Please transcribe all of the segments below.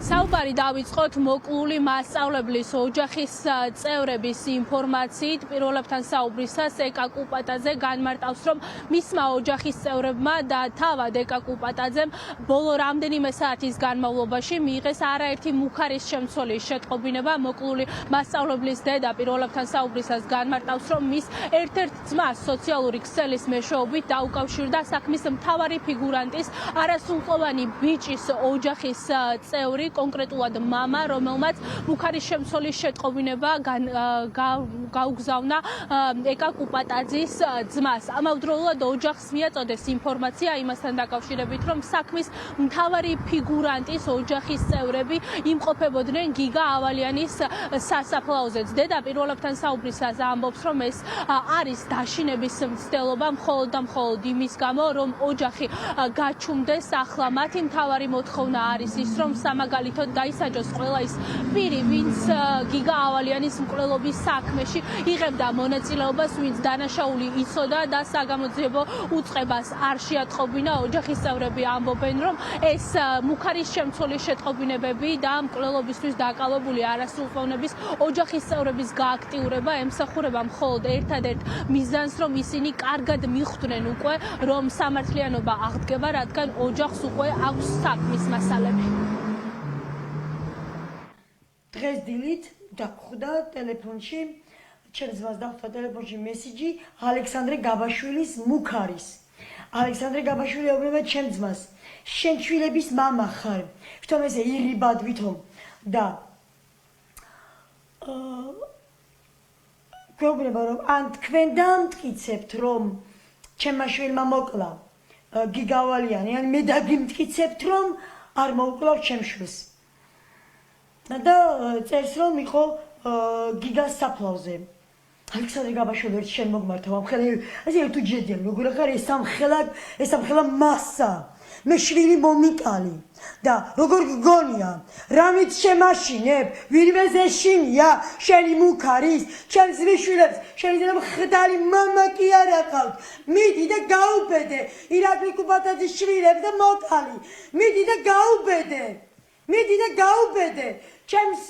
საუბარი დავიწყოთ მოკლული მასწავლებლის ოჯახის წევრების ინფორმაციით. პირველებთან საუბრისას ეკა კუპატაძე განმარტავს, რომ მისმა ოჯახის წევრებმა და თავად ეკა კუპატაძემ ბოლო რამდენიმე საათის განმავლობაში მიიღეს არაერთი მუქარის შემცველი შეტყობინება. მოკლული მასწავლებლის დედა პირველებთან საუბრისას განმარტავს, რომ მის ერთ-ერთ ძმას სოციალური ქსელის მეშვეობით დაუკავშირდა საქმის მთავარი ფიგურანტის არასრულყოფანი ბიჭის ოჯახის წევრი, კონკრეტულად მამა, რომელმაც მუქარის შემცველი შეტყობინება გაუგზავნა ეკა კუპატაძის ძმას. ამავდროულად ოჯახს მიაწოდეს ინფორმაცია იმასთან დაკავშირებით, რომ საქმის მთავარი ფიგურანტის ოჯახის წევრები იმყოფებოდნენ გიგა ავალიანის სასაფლაოზეც. დედა პირველებთან საუბრისას ამბობს, რომ ეს არის დაშინების მცდელობა მხოლოდ და მხოლოდ იმის გამო, რომ ოჯახი გაჩუმდეს. ახლა მათი მთავარი მოთხოვნა არის ის, რომ მაგალითად დაისაჯოს ყველა ის პირი, ვინც გიგა ავალიანის მკვლელობის საქმეში იღებდა მონაწილეობას, ვინც დანაშაული იცოდა და საგამოძიებო უწყებას არ შეატყობინა. ოჯახის წევრები ამბობენ, რომ ეს მუქარის შემცველი შეტყობინებები და მკვლელობისთვის დაკავებული არასრულყოფნების ოჯახის წევრების გააქტიურება ემსახურება მხოლოდ ერთადერთ მიზანს, რომ ისინი კარგად მიხვდნენ უკვე, რომ სამართლიანობა აღდგება, რადგან ოჯახს უკვე აქვს საქმის მასალები. დღეს დილით დაგვხვდა ტელეფონში, ჩემს ძმას დახვდა ტელეფონში მესიჯი ალექსანდრე გაბაშვილის მუქარის. ალექსანდრე გაბაშვილი ეუბნება ჩემს ძმას, შენ შვილების მამა ხარ, ვითომ ესე ირიბად ვითომ და გვეუბნება, რომ ან თქვენ დამტკიცებთ, რომ ჩემმა შვილმა მოკლა გიგა ავალიანი, ან მე დაგიმტკიცებთ, რომ არ მოუკლავ ჩემს შვილს. და წერს, რომ იყო გიგას საფლავზე. ალექსანდრე გაბაშვილი ერთ შენ მოგმართავ ამ ხელა, ასე თუ ჯედიან, როგორ ხარ ეს ამ ხელა მასა. მე შვილი მომიტალი და როგორ გგონია, რამით შემაშინებ, ვინმეს ეშინია, შენი მუქარის, ჩემს შვილებს, შენი მხდარი მამა კი არ აყავთ. მიდი და გაუბედე ირაკლი კუპატაძის შვილებს და მოკალი. მიდი და გაუბედე ჩემს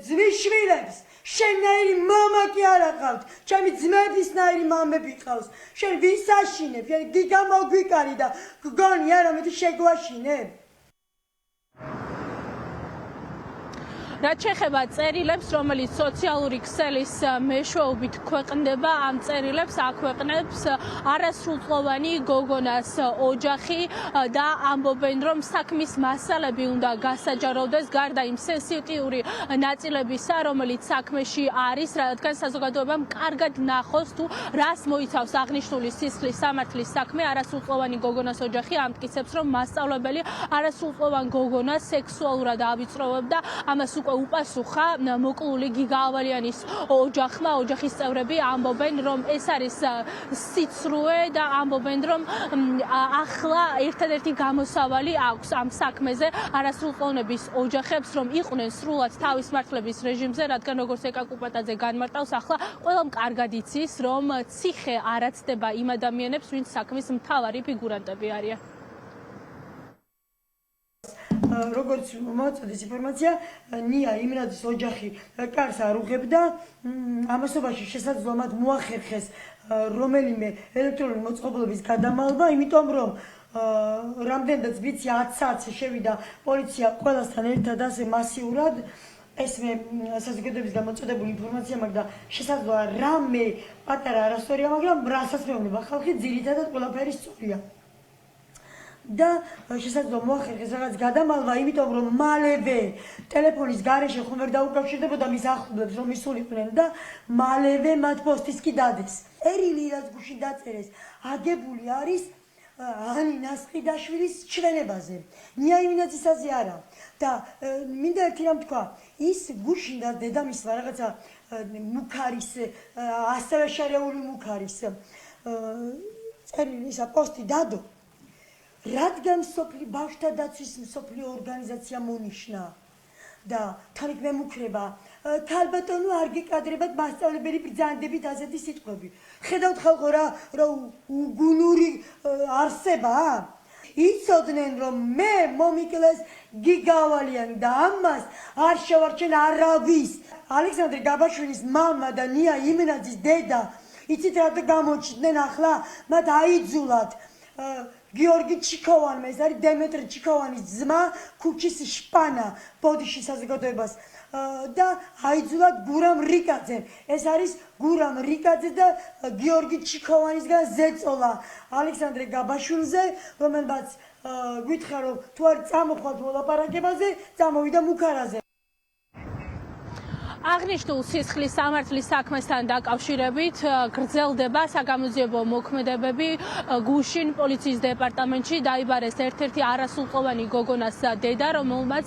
ძმის შვილებს, შენნაირი მამა კი არ აყავთ, ჩემი ძმებისნაირი მამები ყავს. შენ ვის აშინებ? შენ გიგა მოგვიკარი და გგონია, რომ მე შეგვაშინებ? რაც შეეხება წერილებს, რომელიც სოციალური ქსელის მეშვეობით ქვეყნდება, ამ წერილებს აქვეყნებს არასრულყოფანი გოგონას ოჯახი და ამბობენ, რომ საქმის მასალები უნდა გასაჯაროვდეს გარდა იმ სენსიტიური ნაწილებისა, რომელიც საქმეში არის, რადგან საზოგადოებამ კარგად ნახოს თუ რას მოიცავს აღნიშნული სისხლის სამართლის საქმე. არასრულყოფანი გოგონას ოჯახი ამტკიცებს, რომ მასწავლებელი არასრულყოფან გოგონას სექსუალურად ავიწროვებდა, ამას უკვე უპასუხა მოკლული გიგა ავალიანის ოჯახმა. ოჯახის წევრები ამბობენ, რომ ეს არის სიცრუე და ამბობენ, რომ ახლა ერთადერთი გამოსავალი აქვს ამ საქმეზე არასრულყოფნების ოჯახებს, რომ იყვნენ სრულად თავის მართლების რეჟიმზე, რადგან როგორც ეკა კუპატაძე განმარტავს, ახლა ყველამ კარგად იცის, რომ ციხე არ აცდება იმ ადამიანებს, ვინც საქმის მთავარი ფიგურანტები არიან. როგორც მოაწოდეს ინფორმაცია, ნია იმრაძის ოჯახი კარს არ უღებდა, ამასობაში შესაძლოა მათ მოახერხეს რომელიმე ელექტრონული მოწყობილობის გადამალვა, იმიტომ რომ რამდენადაც ვიცი 10 საათზე შევიდა პოლიცია ყველასთან ერთად ასე მასიურად. ეს მე საზოგადოების გამოწოდებული ინფორმაცია მაქვს და შესაძლოა რამე პატარა არასწორია, მაგრამ რასაც მეუბნება ხალხი, ძირითადად ყველაფერი სწორია. და შესაძლოა მოახერხეს რაღაც გადამალვა, იმიტომ რომ მალევე ტელეფონის გარეშე ხომ ვერ დაუკავშირდებოდა მის ახლობლებს, რომ ისულიყვნენ და მალევე მათ პოსტის კი დადეს. ერილი რაც გუშინ დაწერეს, აგებული არის ანინა სყიდაშვილის ჩვენებაზე. ნია იმინაძისაზე არა. და მინდა ერთი რამ თქვა, ის გუშინ და დედამისმა რაღაცა მუქარის, ასევე შერეული მუქარის წერილი ისა პოსტი დადო. რადგან ბავშვთა დაცვის მსოფლიო ორგანიზაცია მონიშნა და თან მე მუქრება ქალბატონო არ გეკადრებათ მასწავლებელი ბრძანდებით ასეთი სიტყვები. ხედავთ ხალხო რა უგუნური არსება. იცოდნენ რომ მე მომიკლეს გიგავალიანი და ამას არ შევარჩენ არავის. ალექსანდრე გაბაშვილის მამა და ნია იმენაძის დედა იცით რა გამოჩნდნენ ახლა მათ აიძულათ გიორგი ჩიქოვანმა, ეს არის დემეტრე ჩიქოვანის ძმა, ქუჩის შპანა ბოდიშის საზოგადოებას და აიძულათ გურამ რიკაძე. ეს არის გურამ რიკაძე და გიორგი ჩიქოვანისგან ზეწოლა ალექსანდრე გაბაშვილზე, რომელმაც გითხრა რომ თუ არ წამოხვალთ მოლაპარაკებაზე, წამოვიდა მუქარაზე. აღნიშნულ სისხლის სამართლის საქმესთან დაკავშირებით გრძელდება საგამოძიებო მოქმედებები გუშინ პოლიციის დეპარტამენტში. დაიბარეს ერთ-ერთი არასრულყოფანი გოგონას დედა, რომელმაც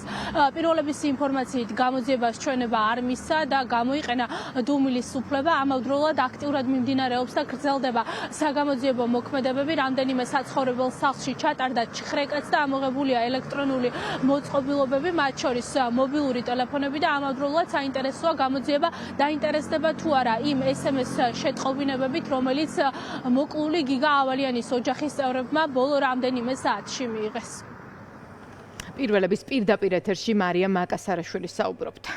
პირველების ინფორმაციით გამოძიებას ჩვენება არ მისცა და გამოიყენა დუმილის უფლება. ამავდროულად აქტიურად მიმდინარეობს და გრძელდება საგამოძიებო მოქმედებები. რამდენიმე საცხოვრებელ სახლში ჩატარდა ჩხრეკაც და ამოღებულია ელექტრონული მოწყობილობები, მათ შორის მობილური ტელეფონები და ამავდროულად საინტერესო გამოძიება დაინტერესდება თუ არა იმ SMS შეტყობინებებით, რომელიც მოკლული გიგა ავალიანის ოჯახის წევრებმა ბოლო რამდენიმე საათში მიიღეს. პირველების პირდაპირ ეთერში მარია მაკასარაშვილი საუბრობდა.